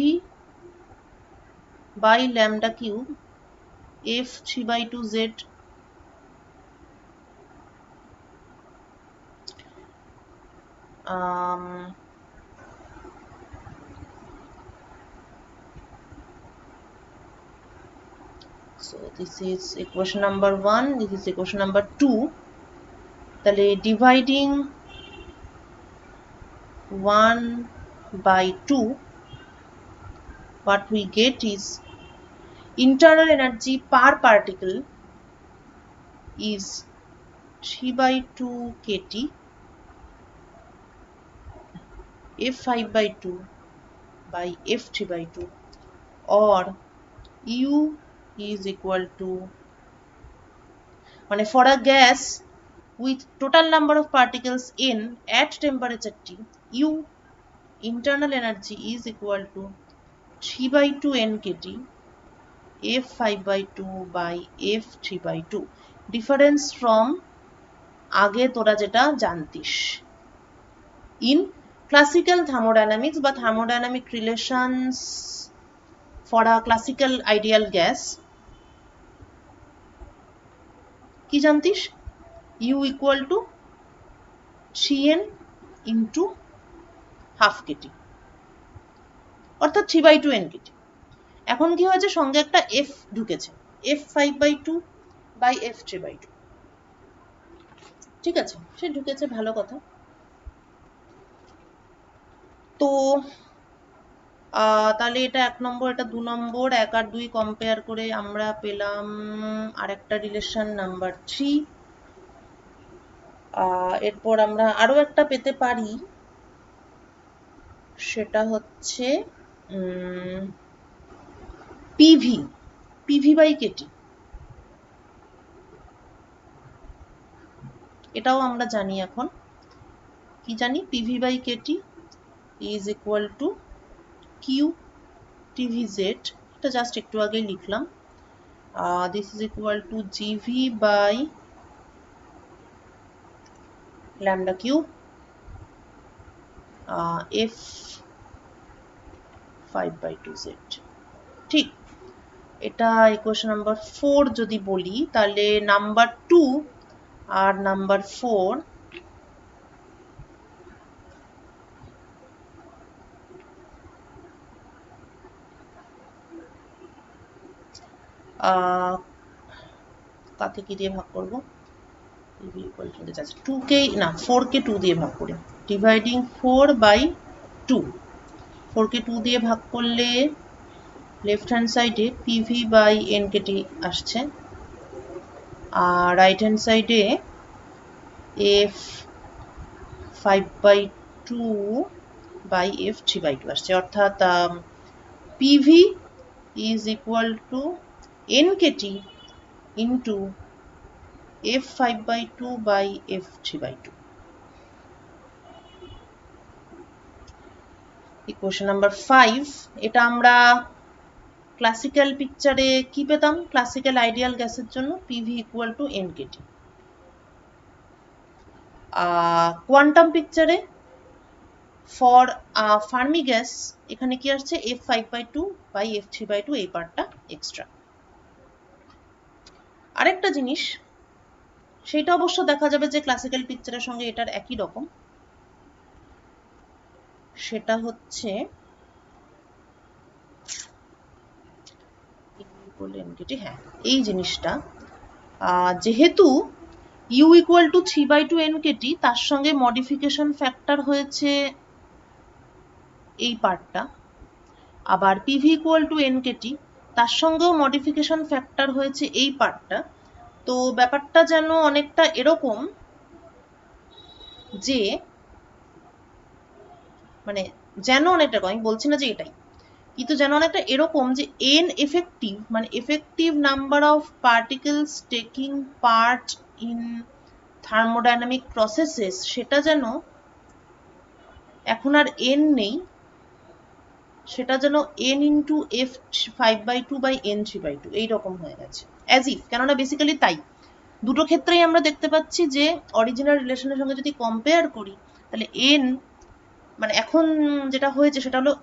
by lambda cube F 3/2 Z so this is equation number 1, this is equation number 2. তাহলে dividing 1/2, what we get is internal energy per particle is 3/2 kT F 5/2 by F 3/2, or U is equal to, মানে for a gas with total number of particles n at temperature T, U internal energy is equal to 3/2 n kT F 5/2 by F 3/2. Difference from আগে তোরা যেটা জানতিস। In classical thermodynamics বা thermodynamic relations for a classical ideal gas, কি জানতিস, U equal to 3n into half kT, অর্থাৎ 3/2 n kT। এখন কি হয়েছে, সঙ্গে একটা F ঢুকেছে, F 5/2 by F 3/2। ঠিক আছে, সে ঢুকেছে, ভালো কথা। তো তাহলে এটা 1 নম্বর, এটা 2 নম্বর, 1 আর 2 কম্পেয়ার করে আমরা পেলাম আরেকটা রিলেশন নাম্বার 3। এরপর আমরা আরো একটা পেতে পারি, সেটা হচ্ছে PV by KT। এটাও আমরা জানি, এখন কি জানি, PV by KT is equal to Q TVZ, এটা জাস্ট একটু আগে লিখলাম। This is equal to GV by lambda cube F 5/2 Z। ঠিক, এটা ইকুয়েশন নাম্বার 4 যদি বলি, তাহলে নাম্বার 2 আর নাম্বার 4 কাকে কি দিয়ে ভাগ করব, 2কে না 4কে 2 দিয়ে ভাগ করি, ডিভাইডিং 4/2, 4কে 2 দিয়ে ভাগ করলে লেফট হ্যান্ড সাইডে PV by NKT আসছে, আর রাইট হ্যান্ড সাইডে F 5/2 by F 3/2 আসছে, অর্থাৎ PV is equal to NKT into F 5/2 by F 3/2. Equation number 5, এটা আমরা ক্লাসিক্যাল পিকচারে কি পেতাম, ক্লাসিক্যাল আইডিয়াল গ্যাসের জন্য PV equal to NKT। Quantum পিকচারে ফর ফার্মি গ্যাস এখানে কি আসছে, F 5/2 by F 3/2, এই পার্টটা এক্সট্রা। আরেকটা জিনিস, সেটা অবশ্য দেখা যাবে যে ক্লাসিক্যাল পিকচারের সঙ্গে এটার একই রকম, সেটা হচ্ছে হ্যাঁ এই জিনিসটা যেহেতু u ইকুয়াল টু 3/2 nkt, তার সঙ্গে মডিফিকেশন ফ্যাক্টর হয়েছে এই পার্টটা, আবার pv ইকুয়াল টু nkt, তার সঙ্গেও মডিফিকেশন ফ্যাক্টর হয়েছে এই পার্টটা। তো ব্যাপারটা যেন অনেকটা এরকম যে মানে যেন অনেকটা, আমি বলছি না যে এটাই, কিন্তু যেন অনেকটা এরকম যে n এফেক্টিভ মানে effective number of particles taking part in thermodynamic processes, সেটা যেন এখন আর n নেই, সেটা যেন n into f 5/2 by n 3/2 এইরকম হয়ে গেছে অ্যাজ ইফ। কেননা বেসিক্যালি তাই দুটো ক্ষেত্রেই আমরা দেখতে পাচ্ছি যে অরিজিনাল রিলেশনের সঙ্গে যদি কম্পেয়ার করি তাহলে n মানে এখন যেটা হয়েছে সেটা হলো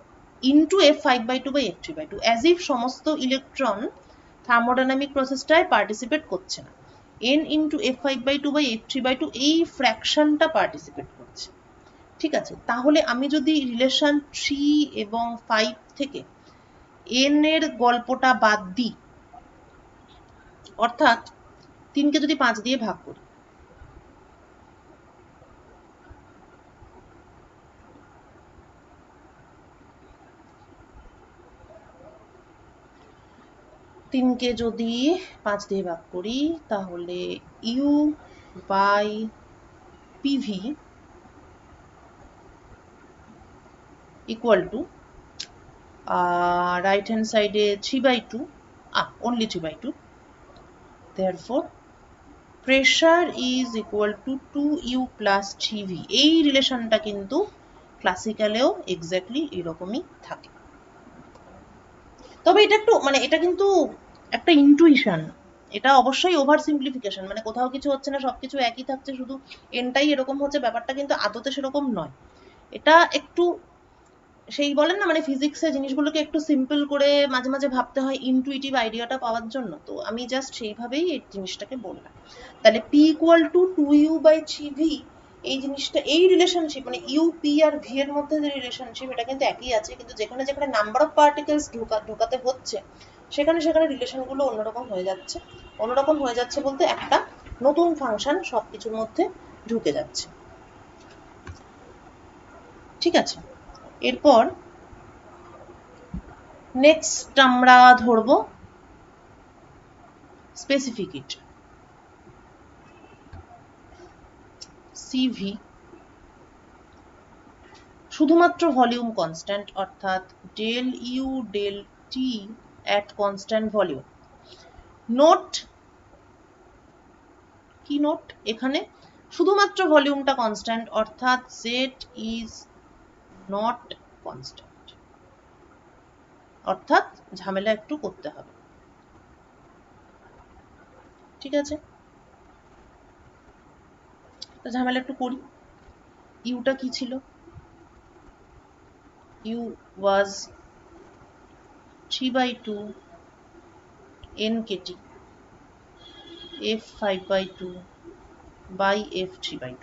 into f 5/2 by f 3/2, as if সমস্ত ইলেকট্রন থার্মোডাইনামিক প্রসেসটায় পার্টিসিপেট করছে না, n into f 5/2 by f 3/2 এই ফ্র্যাকশনটা পার্টিসিপেট করছে। ঠিক আছে, তাহলে আমি যদি রিলেশন 3 এবং 5 থেকে n এর গল্পটা বাদ দিই, অর্থাৎ 3 কে যদি 5 দিয়ে ভাগ করি, তিনকে যদি 5 দিয়ে ভাগ করি তাহলে u by pv equal to right hand side 3/2, only 3/2, therefore pressure is equal to 2u plus 3v। এই রিলেশনটা কিন্তু ক্লাসিক্যালেও এক্স্যাক্টলি এরকমই থাকে, তবে এটা একটু মানে এটা কিন্তু একটা ইনটুইশন, এটা অবশ্যই ওভার সিম্পলিফিকেশন, মানে কোথাও কিছু হচ্ছে না, সবকিছু একই থাকছে, শুধু এনটাই এরকম হচ্ছে, ব্যাপারটা কিন্তু আদতে সেরকম নয়। এটা একটু সেই বলেন না মানে ফিজিক্সে জিনিসগুলোকে একটু সিম্পল করে মাঝে মাঝে ভাবতে হয় ইনটুইটিভ আইডিয়াটা পাওয়ার জন্য, তো আমি জাস্ট সেইভাবেই এই জিনিসটাকে বললাম। তাহলে p equal to 2u by 3v, এই জিনিসটা এই রিলেশনশিপ মানে ইউ পি আর ভি এর মধ্যে যে রিলেশনশিপ এটা কিন্তু একই আছে, কিন্তু যেখানে যেখানে নাম্বার অফ পার্টিকেলস ঢোকাতে হচ্ছে সেখানে সেখানে রিলেশনগুলো অন্যরকম হয়ে যাচ্ছে। অন্যরকম হয়ে যাচ্ছে বলতে একটা নতুন ফাংশন সবকিছুর মধ্যে ঢুকে যাচ্ছে। ঠিক আছে, এরপর নেক্সট আমরা ধরব স্পেসিফিকিটি সিভি, শুধুমাত্র ভলিউম কনস্ট্যান্ট অর্থাৎ del U del T at constant volume. Note কি নোট, এখানে শুধুমাত্র ভলিউমটা কনস্ট্যান্ট অর্থাৎ জেড ইজ নট কনস্ট্যান্ট, অর্থাৎ ঝামেলা একটু করতে হবে। ঠিক আছে, তো ঝামেলা একটু করি। ইউটা কি ছিল, U was 3/2 nkt f 5/2 by f 3/2।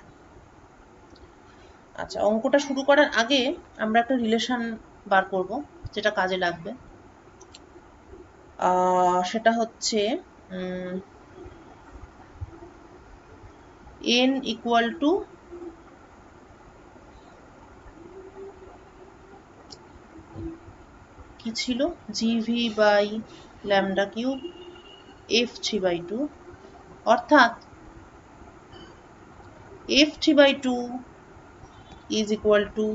আচ্ছা, অঙ্কটা শুরু করার আগে আমরা একটা রিলেশন বার করব যেটা কাজে লাগবে, সেটা হচ্ছে n ইকুয়াল টু কি ছিল gv by lambda cube f 3/2, অর্থাৎ f 3/2 is equal to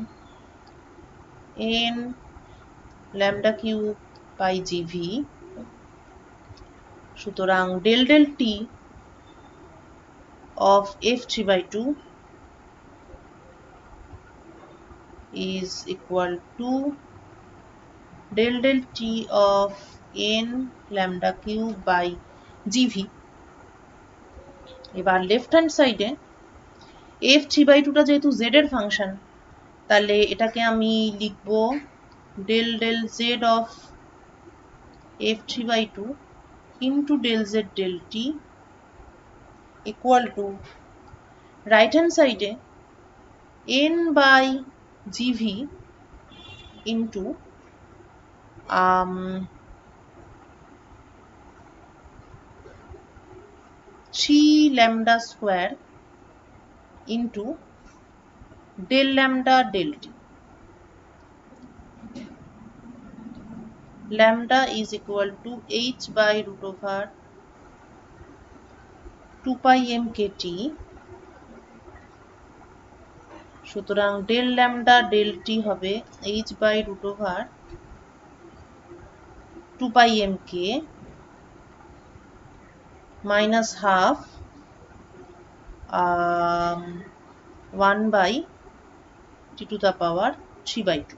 n lambda cube by gv। সুতরাং del del t of f 3/2 is equal to del del t of n lambda cube by gv। এবার left hand সাইডে f 3/2 টা যেহেতু z এর function, তাহলে এটাকে আমি লিখব del del z of f 3/2 into del z del t equal to right hand side n by gv into 3 lambda square into del lambda del t. Lambda is equal to h by root over 2 pi m kt. সুতরাং del lambda del t হবে h by root over 2 pi m k minus half 1 by t to the power 3 by 2.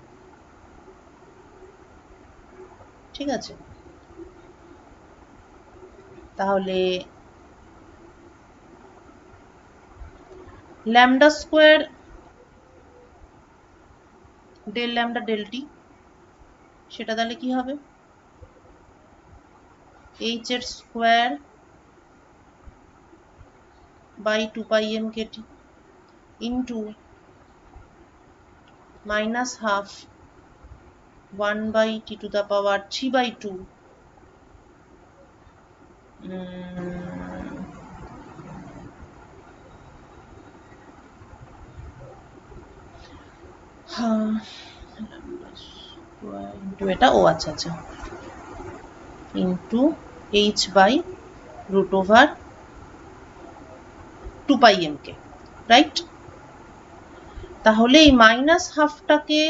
ঠিক আছে, তাহলে lambda square del lambda del t সেটা তাহলে কি হবে, h এর square by 2 pi m kt into minus half 1 by t to the power 3 by 2 এটা ও আচ্ছা আচ্ছা into h by root over 2 pi m k, right? তাহলে এই মাইনাস হাফটাকে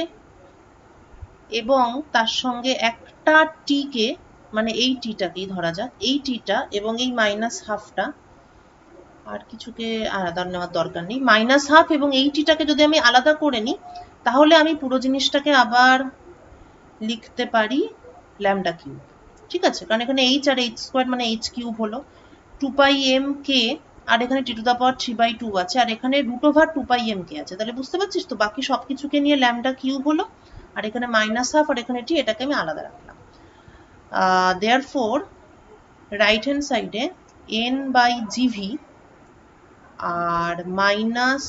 এবং তার সঙ্গে একটা টি কে, মানে এই টিটাকেই ধরা যাক, এই টিটা এবং এই মাইনাস হাফটা, আর কিছুকে আলাদা নেওয়ার দরকার নেই, মাইনাস হাফ এবং এই টিটাকে যদি আমি আলাদা করে নিই তাহলে আমি পুরো জিনিসটাকে আবার লিখতে পারি ল্যামডা কিউব। ঠিক আছে, কারণ এখানে h আর h স্কোয়ার মানে h কিউব হলো 2 পাই m k, আর এখানে t to the power 3 by 2 আছে, আর এখানে root over 2 pi m k আছে। তাহলে বুঝতে পারছিস তো, বাকি সবকিছুকে নিয়ে ল্যামডা কিউব হলো, আর এখানে মাইনাস হাফ আর এখানে টি, এটাকে আমি আলাদা রাখলাম। therefore রাইট হ্যান্ড সাইডে n বাই gv আর মাইনাস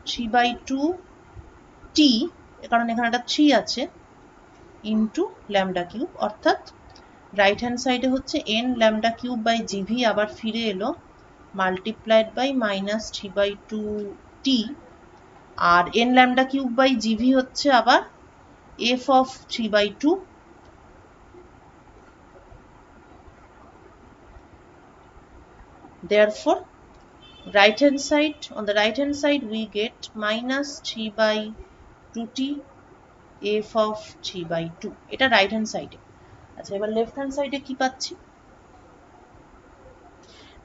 3 বাই 2 t, কারণ এখানে একটা 3 আছে, ইন্টু ল্যামডা কিউব, অর্থাৎ রাইট হ্যান্ড সাইডে হচ্ছে n lambda cube by GV আবার ফিরে এলো multiplied by minus 3 by 2 t, আর n lambda cube by GV হচ্ছে আবার f of 3 by 2 therefore right hand side, on the right hand side we get minus 3 by 2t f of 3 by 2, এটা right hand সাইডে। আচ্ছা, এবার left hand সাইডে কি পাচ্ছি,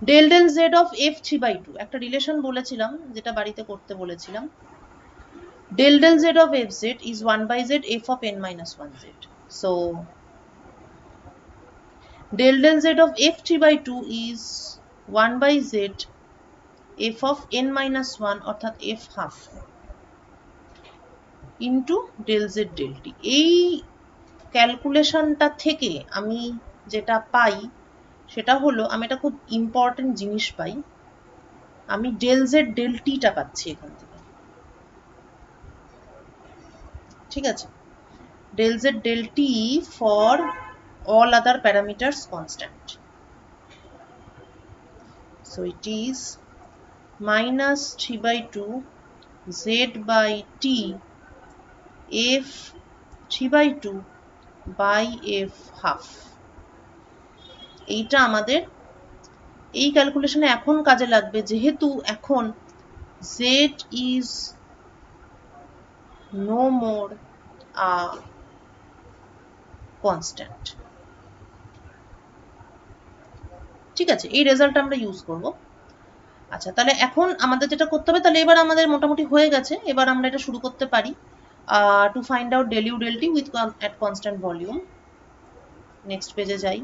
del del z of f 3 by 2, একটা রিলেশন বলেছিলাম যেটা বাড়িতে করতে বলেছিলাম, del del z of fz is 1 by z f of n minus 1z, so del del z of f 3 by 2 is 1 by z f of n minus 1 অর্থাৎ f half into del z del t। এই ক্যালকুলেশনটা থেকে আমি যেটা পাই সেটা হলো, আমি একটা খুব ইম্পর্টেন্ট জিনিস পাই, আমি del z del t টা পাচ্ছি এখান থেকে। ঠিক আছে, del z del t for all other parameters constant, so it is minus 3 by 2 z by t f 3 by 2 by f half। এইটা আমাদের এই ক্যালকুলেশনে এখন কাজে লাগবে, যেহেতু এখন z is no more a constant। ঠিক আছে, এই রেজাল্ট আমরা ইউজ করব। আচ্ছা, তাহলে এখন আমাদের যেটা করতে হবে, তাহলে এবার আমাদের মোটামুটি হয়ে গেছে, এবার আমরা এটা শুরু করতে পারি to find out del u del t with at constant volume। Next পেজে যাই।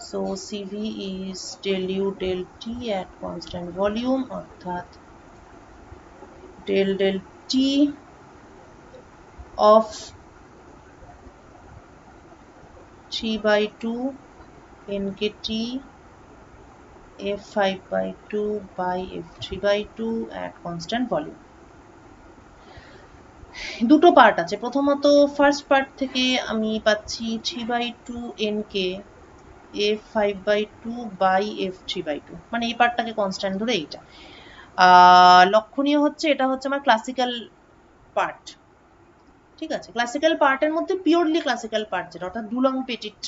So CV is del u del t at constant volume, অর্থাৎ del del t of 3 by 2 nkt f 5 by 2 by f 3 by 2 at constant volume। দুটো part আছে। প্রথমত first part থেকে আমি পাচ্ছি 3/2 nk f5/2 by f3/2, মানে এই পার্টটাকে constant ধরে এইটা। লক্ষণীয় হচ্ছে এটা হচ্ছে আমার ক্লাসিক্যাল পার্ট, ঠিক আছে। ক্লাসিক্যাল পার্টের মধ্যে পিওরলি ক্লাসিক্যাল পার্ট যেটা, অর্থাৎ ডুলং পেটিট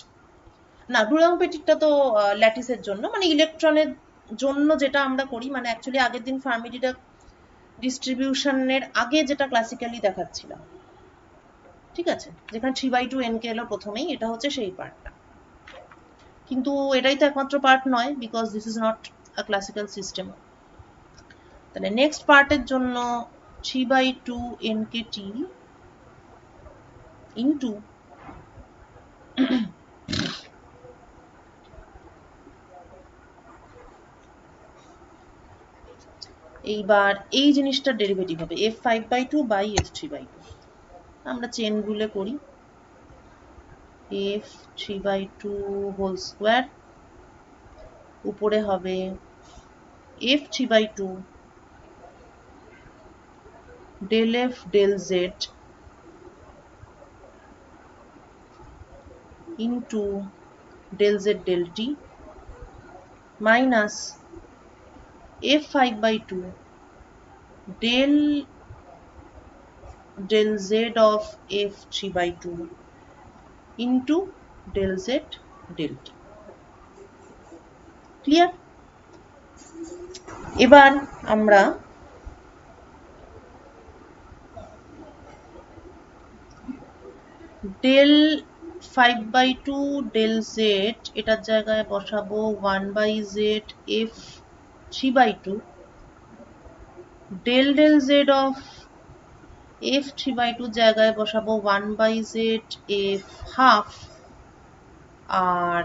না, ডুলং পেটিটটা তো ল্যাটিসের জন্য, মানে ইলেকট্রনের জন্য যেটা আমরা করি, মানে অ্যাকচুয়ালি আগের দিন ফার্মি ডিরাক ডিস্ট্রিবিউশনের আগে যেটা ক্লাসিক্যালি দেখাচ্ছিলাম, ঠিক আছে, যেখানে 3/2 nk এলো প্রথমেই, এটা হচ্ছে সেই পার্টটা। কিন্তু এটাই তো একমাত্র পার্ট নয়, because this is not a classical system. তাহলে নেক্সট পার্টের জন্য 3/2 nkt ইন্টু এইবার এই জিনিসটার ডেরিভেটিভ হবে f5/2 বাই f3/2। আমরা চেন রুলে করি, f3/2 হোল স্কোয়ার, উপরে হবে f3/2 del f del z into del z del t minus f5/2 del z of f3/2 into del z del t। Clear? এবার আমরা del 5/2 del z এটার জায়গায় বসাবো 1/z f3/2 del z of f3/2 জায়গায় বসাবো 1/z f half, আর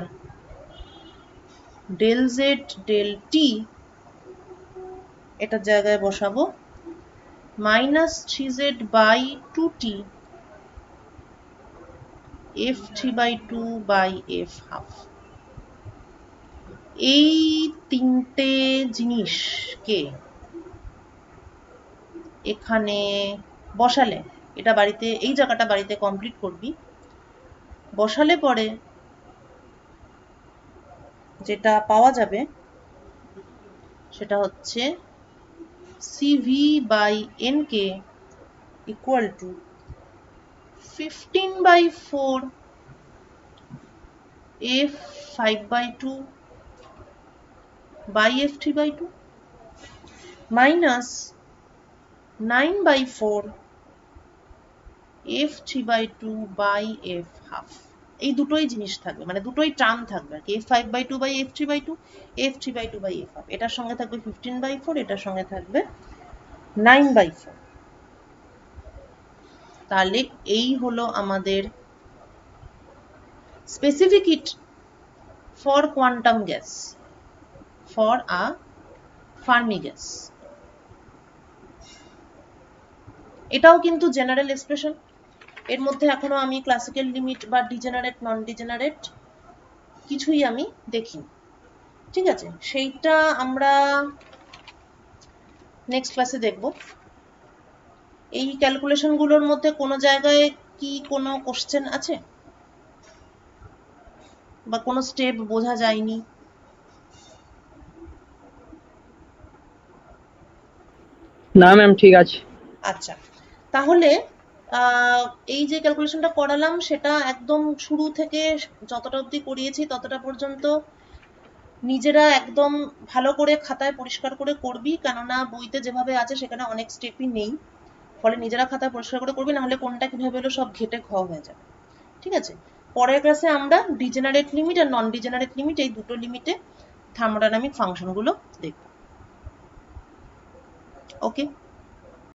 del z del t এটার জায়গায় বসাবো -3z/2t f3/2 by f half। এই তিনটে জিনিসকে এখানে বসালে, এটা বাড়িতে, এই জায়গাটা বাড়িতে কমপ্লিট করবি, বসালে পরে যেটা পাওয়া যাবে সেটা হচ্ছে cv by nk equal to 15/4 f5/2 by f3/2 minus 9/4 f3/2 by f half। এই দুটোই জিনিস থাকবে, মানে দুটোই টার্ম থাকবে আর কি, f5/2 by f3/2, f3/2 by f half। এটার সঙ্গে থাকবে 15/4, এটার সঙ্গে থাকবে 9/4। তাহলে এই হলো আমাদের specific hit for quantum gas, for a Fermi gas. এটাও কিন্তু জেনারেল এক্সপ্রেশন, এর মধ্যে এখনো আমি ক্লাসিক্যাল লিমিট বা ডিজেনারেট নন ডিজেনারেট কিছুই আমি দেখিনি, ঠিক আছে। সেইটা আমরা নেক্সট ক্লাসে দেখব। এই ক্যালকুলেশন গুলোর মধ্যে কোনো জায়গায় কি কোনো কোশ্চেন আছে বা কোনো স্টেপ বোঝা যায়নি?
না ম্যাম, ঠিক আছে।
আচ্ছা, তাহলে এই যে ক্যালকুলেশনটা করালাম সেটা একদম শুরু থেকে যতটা অবধি করিয়েছি ততটা পর্যন্ত নিজেরা একদম ভালো করে খাতায় পরিষ্কার করে করবি, কেননা বইতে যেভাবে আছে সেখানে অনেক স্টেপই নেই, ফলে নিজেরা খাতায় পরিষ্কার করে করবি, না হলে কোনটা কিভাবে হলো সব ঘেটে ঘ হয়ে যাবে, ঠিক আছে। পরের ক্লাসে আমরা ডিজেনারেট লিমিট আর নন ডিজেনারেট লিমিট, এই দুটো লিমিটে থার্মোডাইনামিক ফাংশনগুলো দেখব। ওকে।